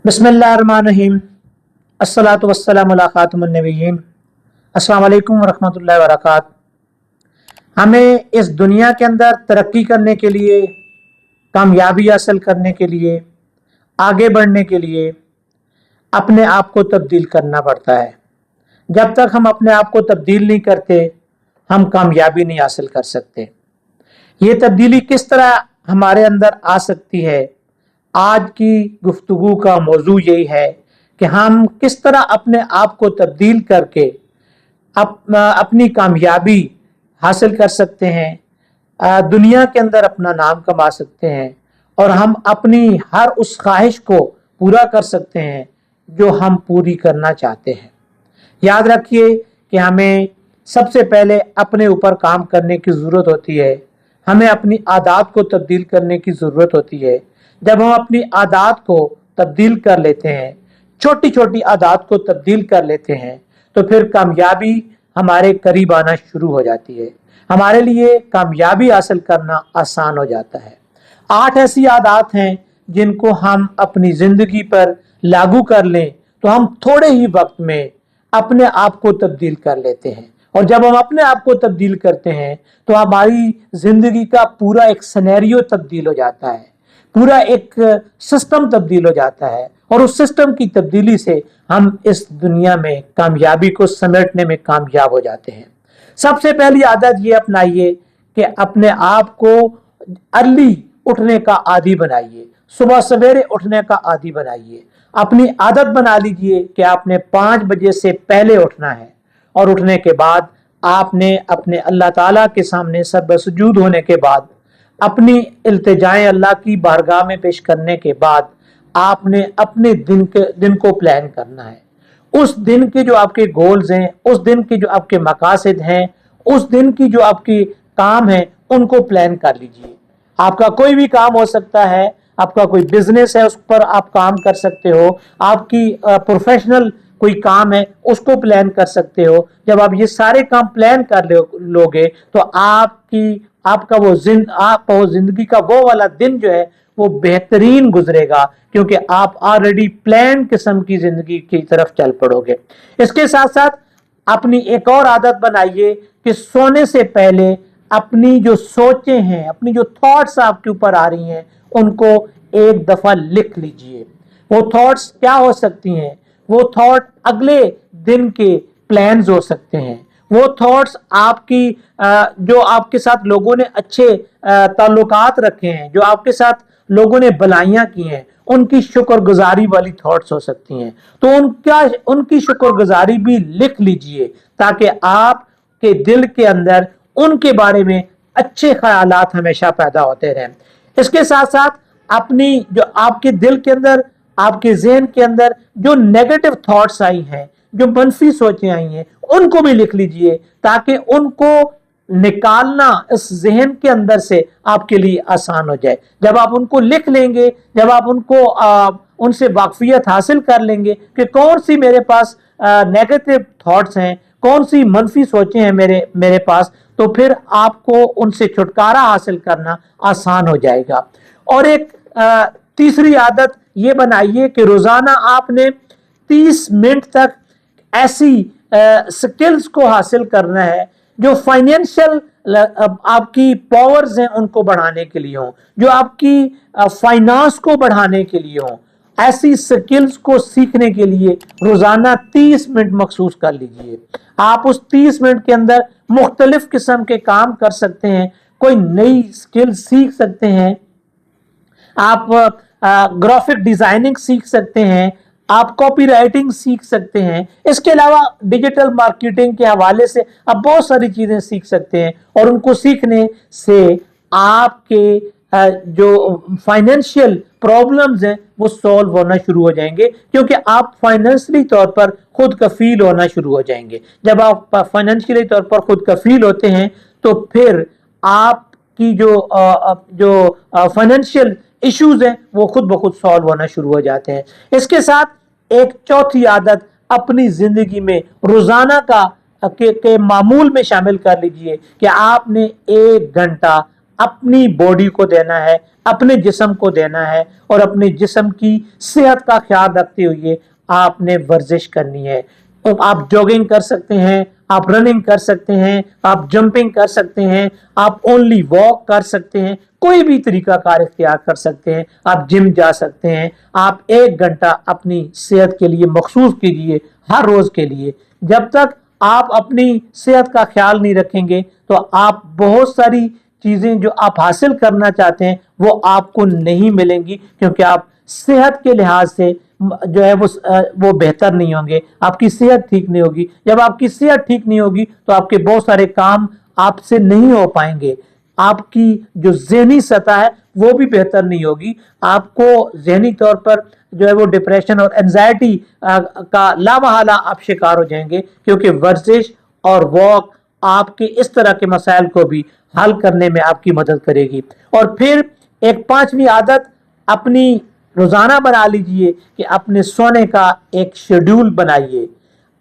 बिस्मिल्लाहिर्रहमानिर्रहीम। अस्सलातु वस्सलामु अला खातिमुन नबिय्यीन। अस्सलामु अलैकुम वरहमतुल्लाहि वबरकातुहू। हमें इस दुनिया के अंदर तरक्की करने के लिए, कामयाबी हासिल करने के लिए, आगे बढ़ने के लिए अपने आप को तब्दील करना पड़ता है। जब तक हम अपने आप को तब्दील नहीं करते, हम कामयाबी नहीं हासिल कर सकते। ये तब्दीली किस तरह हमारे अंदर आ सकती है, आज की गुफ्तगू का मौजू यही है कि हम किस तरह अपने आप को तब्दील करके अपनी कामयाबी हासिल कर सकते हैं, दुनिया के अंदर अपना नाम कमा सकते हैं और हम अपनी हर उस ख्वाहिश को पूरा कर सकते हैं जो हम पूरी करना चाहते हैं। याद रखिए कि हमें सबसे पहले अपने ऊपर काम करने की ज़रूरत होती है। हमें अपनी आदत को तब्दील करने की ज़रूरत होती है। जब हम अपनी आदत को तब्दील कर लेते हैं, छोटी छोटी आदत को तब्दील कर लेते हैं, तो फिर कामयाबी हमारे करीब आना शुरू हो जाती है। हमारे लिए कामयाबी हासिल करना आसान हो जाता है। 8 ऐसी आदत हैं जिनको हम अपनी ज़िंदगी पर लागू कर लें तो हम थोड़े ही वक्त में अपने आप को तब्दील कर लेते हैं। और जब हम अपने आप को तब्दील करते हैं तो हमारी ज़िंदगी का पूरा एक सिनेरियो तब्दील हो जाता है, पूरा एक सिस्टम तब्दील हो जाता है और उस सिस्टम की तब्दीली से हम इस दुनिया में कामयाबी को समेटने में कामयाब हो जाते हैं। सबसे पहली आदत ये अपनाइए कि अपने आप को अर्ली उठने का आदी बनाइए, सुबह सवेरे उठने का आदी बनाइए। अपनी आदत बना लीजिए कि आपने 5 बजे से पहले उठना है और उठने के बाद आपने अपने अल्लाह ताला के सामने सर्वसुजूद होने के बाद, अपनी इल्तिजाएं अल्लाह की बारगाह में पेश करने के बाद आपने अपने दिन को प्लान करना है। उस दिन के जो आपके गोल्स हैं, उस दिन के जो आपके मकासद हैं, उस दिन की जो आपकी काम है, उनको प्लान कर लीजिए। आपका कोई भी काम हो सकता है, आपका कोई बिजनेस है उस पर आप काम कर सकते हो, आपकी प्रोफेशनल कोई काम है उसको प्लान कर सकते हो। जब आप ये सारे काम प्लान कर लोगे तो आपका वो जिंदगी का वो वाला दिन जो है वो बेहतरीन गुजरेगा, क्योंकि आप ऑलरेडी प्लान किस्म की जिंदगी की तरफ चल पड़ोगे। इसके साथ साथ अपनी एक और आदत बनाइए कि सोने से पहले अपनी जो सोचें हैं, अपनी जो थॉट्स आपके ऊपर आ रही हैं, उनको एक दफा लिख लीजिए। वो थॉट्स क्या हो सकती हैं? वो थॉट अगले दिन के प्लान्स हो सकते हैं। वो थॉट्स आपकी जो आपके साथ लोगों ने अच्छे ताल्लुकात रखे हैं, जो आपके साथ लोगों ने भलाइयां की हैं, उनकी शुक्रगुजारी वाली थॉट्स हो सकती हैं। तो उनकी शुक्रगुजारी भी लिख लीजिए ताकि आपके दिल के अंदर उनके बारे में अच्छे ख्यालात हमेशा पैदा होते रहें। इसके साथ साथ अपनी जो आपके दिल के अंदर, आपके ज़हन के अंदर जो नेगेटिव थॉट्स आई हैं, जो मनफी सोचें आई हैं, उनको भी लिख लीजिए ताकि उनको निकालना इस ज़हन के अंदर से आपके लिए आसान हो जाए। जब आप उनको लिख लेंगे, जब आप उनसे वाकफियत हासिल कर लेंगे कि कौन सी मेरे पास नेगेटिव थॉट्स हैं, कौन सी मनफी सोचें हैं मेरे पास, तो फिर आपको उनसे छुटकारा हासिल करना आसान हो जाएगा। और एक तीसरी आदत ये बनाइए कि रोजाना आपने 30 मिनट तक ऐसी स्किल्स को हासिल करना है जो फाइनेंशियल आपकी पावर्स हैं उनको बढ़ाने के लिए हो, जो आपकी फाइनेंस को बढ़ाने के लिए हो। ऐसी स्किल्स को सीखने के लिए रोजाना 30 मिनट मखसूस कर लीजिए। आप उस 30 मिनट के अंदर मुख्तलिफ किस्म के काम कर सकते हैं, कोई नई स्किल सीख सकते हैं, आप ग्राफिक डिजाइनिंग सीख सकते हैं, आप कॉपी राइटिंग सीख सकते हैं। इसके अलावा डिजिटल मार्केटिंग के हवाले से आप बहुत सारी चीजें सीख सकते हैं और उनको सीखने से आपके जो फाइनेंशियल प्रॉब्लम्स हैं वो सॉल्व होना शुरू हो जाएंगे, क्योंकि आप फाइनेंशियली तौर पर खुद कफील होना शुरू हो जाएंगे। जब आप फाइनेंशियली तौर पर खुद कफील होते हैं तो फिर आपकी जो फाइनेंशियल इश्यूज हैं वो खुद ब खुद सॉल्व होना शुरू हो जाते हैं। इसके साथ एक चौथी आदत अपनी जिंदगी में रोजाना के मामूल में शामिल कर लीजिए कि आपने 1 घंटा अपनी बॉडी को देना है, अपने जिस्म को देना है और अपने जिस्म की सेहत का ख्याल रखते हुए आपने वर्जिश करनी है। तो आप जॉगिंग कर सकते हैं, आप रनिंग कर सकते हैं, आप जंपिंग कर सकते हैं, आप ओनली वॉक कर सकते हैं, कोई भी तरीका कार इख्तियार कर सकते हैं, आप जिम जा सकते हैं। आप 1 घंटा अपनी सेहत के लिए मखसूस कीजिए हर रोज के लिए। जब तक आप अपनी सेहत का ख्याल नहीं रखेंगे तो आप बहुत सारी चीजें जो आप हासिल करना चाहते हैं वो आपको नहीं मिलेंगी, क्योंकि आप सेहत के लिहाज से जो है वो बेहतर नहीं होंगे, आपकी सेहत ठीक नहीं होगी। जब आपकी सेहत ठीक नहीं होगी तो आपके बहुत सारे काम आपसे नहीं हो पाएंगे, आपकी जो ज़हनी सतह है वो भी बेहतर नहीं होगी। आपको ज़हनी तौर पर जो है वो डिप्रेशन और एंजाइटी का लामहला आप शिकार हो जाएंगे, क्योंकि वर्जिश और वॉक आपके इस तरह के मसाइल को भी हल करने में आपकी मदद करेगी। और फिर एक 5वीं आदत अपनी रोजाना बना लीजिए कि अपने सोने का एक शेड्यूल बनाइए,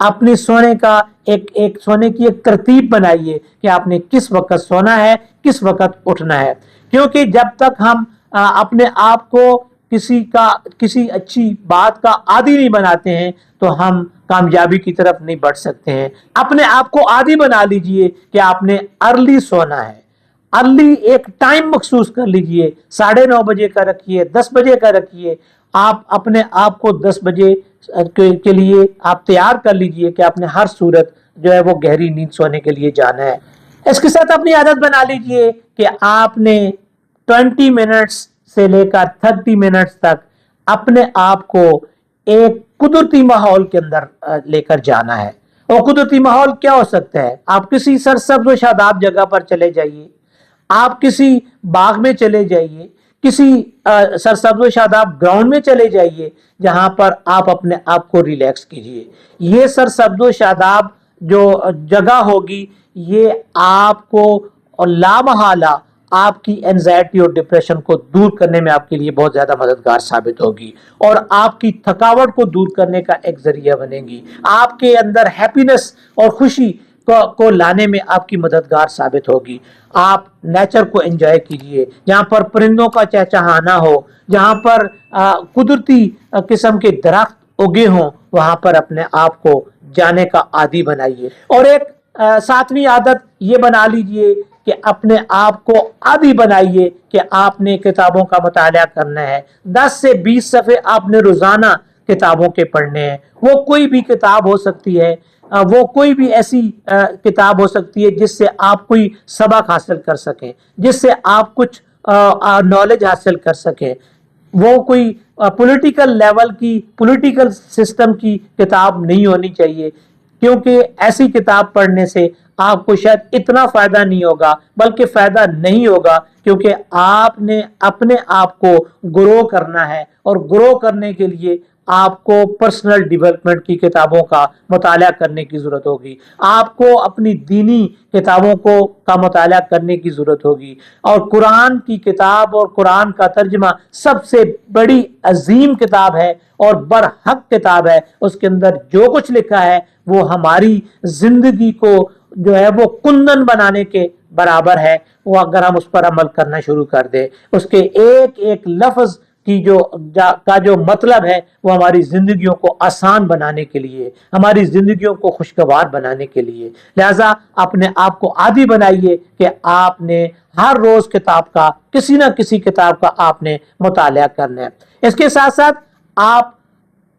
अपने सोने का सोने की एक तरतीब बनाइए कि आपने किस वक्त सोना है, किस वक्त उठना है। क्योंकि जब तक हम अपने आप को किसी अच्छी बात का आदी नहीं बनाते हैं तो हम कामयाबी की तरफ नहीं बढ़ सकते हैं। अपने आप को आदी बना लीजिए कि आपने अर्ली सोना है, अर्ली एक टाइम मखसूस कर लीजिए, 9:30 बजे का रखिए, 10 बजे का रखिए। आप अपने आप को 10 बजे के लिए आप तैयार कर लीजिए कि आपने हर सूरत जो है वो गहरी नींद सोने के लिए जाना है। इसके साथ अपनी आदत बना लीजिए कि आपने 20 मिनट्स से लेकर 30 मिनट्स तक अपने आप को एक कुदरती माहौल के अंदर लेकर जाना है। और कुदरती माहौल क्या हो सकता है? आप किसी सरसब्ज व शादाब जगह पर चले जाइए, आप किसी बाग में चले जाइए, किसी सरसब्ज शादाब ग्राउंड में चले जाइए जहां पर आप अपने आप को रिलैक्स कीजिए। ये सरसब्ज शादाब जो जगह होगी ये आपको और लामहला आपकी एंजाइटी और डिप्रेशन को दूर करने में आपके लिए बहुत ज्यादा मददगार साबित होगी और आपकी थकावट को दूर करने का एक जरिया बनेगी, आपके अंदर हैप्पीनेस और खुशी को लाने में आपकी मददगार साबित होगी। आप नेचर को एंजॉय कीजिए, जहाँ पर परिंदों का चहचहाना हो, जहाँ पर कुदरती किस्म के दरख्त उगे हों, वहाँ पर अपने आप को जाने का आदी बनाइए। और एक 7वीं आदत ये बना लीजिए कि अपने आप को आदी बनाइए कि आपने किताबों का मुताला करना है। 10 से 20 सफ़े आपने रोज़ाना किताबों के पढ़ने हैं। वो कोई भी किताब हो सकती है, वो कोई भी ऐसी किताब हो सकती है जिससे आप कोई सबक हासिल कर सकें, जिससे आप कुछ नॉलेज हासिल कर सकें। वो कोई पॉलिटिकल लेवल की, पॉलिटिकल सिस्टम की किताब नहीं होनी चाहिए, क्योंकि ऐसी किताब पढ़ने से आपको शायद इतना फायदा नहीं होगा, बल्कि फायदा नहीं होगा, क्योंकि आपने अपने आप को ग्रो करना है और ग्रो करने के लिए आपको पर्सनल डेवलपमेंट की किताबों का मुताला करने की जरूरत होगी, आपको अपनी दीनी किताबों का मुताला करने की जरूरत होगी। और कुरान की किताब और कुरान का तर्जमा सबसे बड़ी अजीम किताब है और बरहक किताब है। उसके अंदर जो कुछ लिखा है वो हमारी जिंदगी को जो है वो कुंदन बनाने के बराबर है। वो अगर हम उस पर अमल करना शुरू कर दे, उसके एक एक लफ्ज की जो मतलब है वो हमारी जिंदगियों को आसान बनाने के लिए, हमारी जिंदगियों को खुशगवार बनाने के लिए। लिहाजा अपने आप को आदी बनाइए कि आपने हर रोज किताब का, किसी ना किसी किताब का आपने मुताला करना है। इसके साथ साथ आप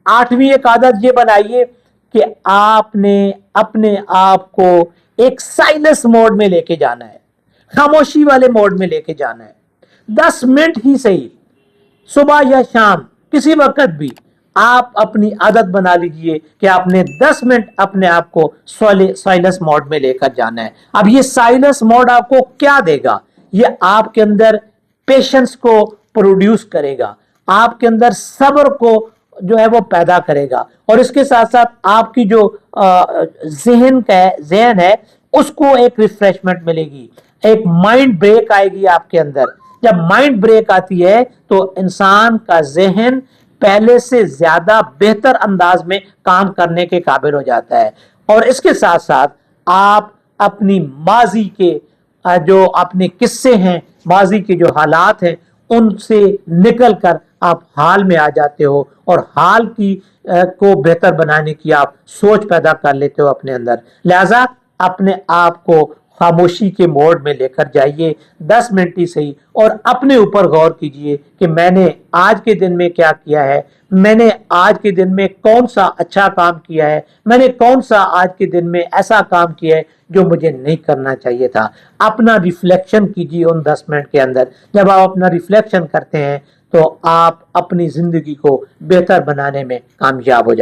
8वीं एक आदत ये बनाइए कि आपने अपने आप को एक साइलेंस मोड में लेके जाना है, खामोशी वाले मोड में लेके जाना है। 10 मिनट ही सही, सुबह या शाम किसी वक्त भी आप अपनी आदत बना लीजिए कि आपने 10 मिनट अपने आप को साइलेंस मोड में लेकर जाना है। अब ये साइलेंस मोड आपको क्या देगा? ये आपके अंदर पेशेंस को प्रोड्यूस करेगा, आपके अंदर सब्र को जो है वो पैदा करेगा, और इसके साथ साथ आपकी जो जहन है उसको एक रिफ्रेशमेंट मिलेगी, एक माइंड ब्रेक आएगी आपके अंदर। जब माइंड ब्रेक आती है तो इंसान का जहन पहले से ज्यादा बेहतर अंदाज में काम करने के काबिल हो जाता है। और इसके साथ साथ आप अपनी माजी के जो अपने किस्से हैं ماضی کے جو حالات ہیں ان سے نکل کر آپ حال میں آ جاتے ہو اور حال کی کو بہتر بنانے کی آپ سوچ پیدا کر لیتے ہو اپنے اندر. لہذا اپنے آپ کو خاموشی کے موڈ میں لے کر جائیے 10 منٹ ہی صحیح, اور اپنے اوپر غور کیجئے کہ میں نے آج کے دن میں کیا کیا ہے, میں نے آج کے دن میں کون سا اچھا کام کیا ہے, میں نے کون سا آج کے دن میں ایسا کام کیا ہے جو مجھے نہیں کرنا چاہیے تھا. اپنا ریفلیکشن کیجئے ان 10 منٹ کے اندر. جب آپ اپنا ریفلیکشن کرتے ہیں تو آپ اپنی زندگی کو بہتر بنانے میں کامیاب ہو جائیں.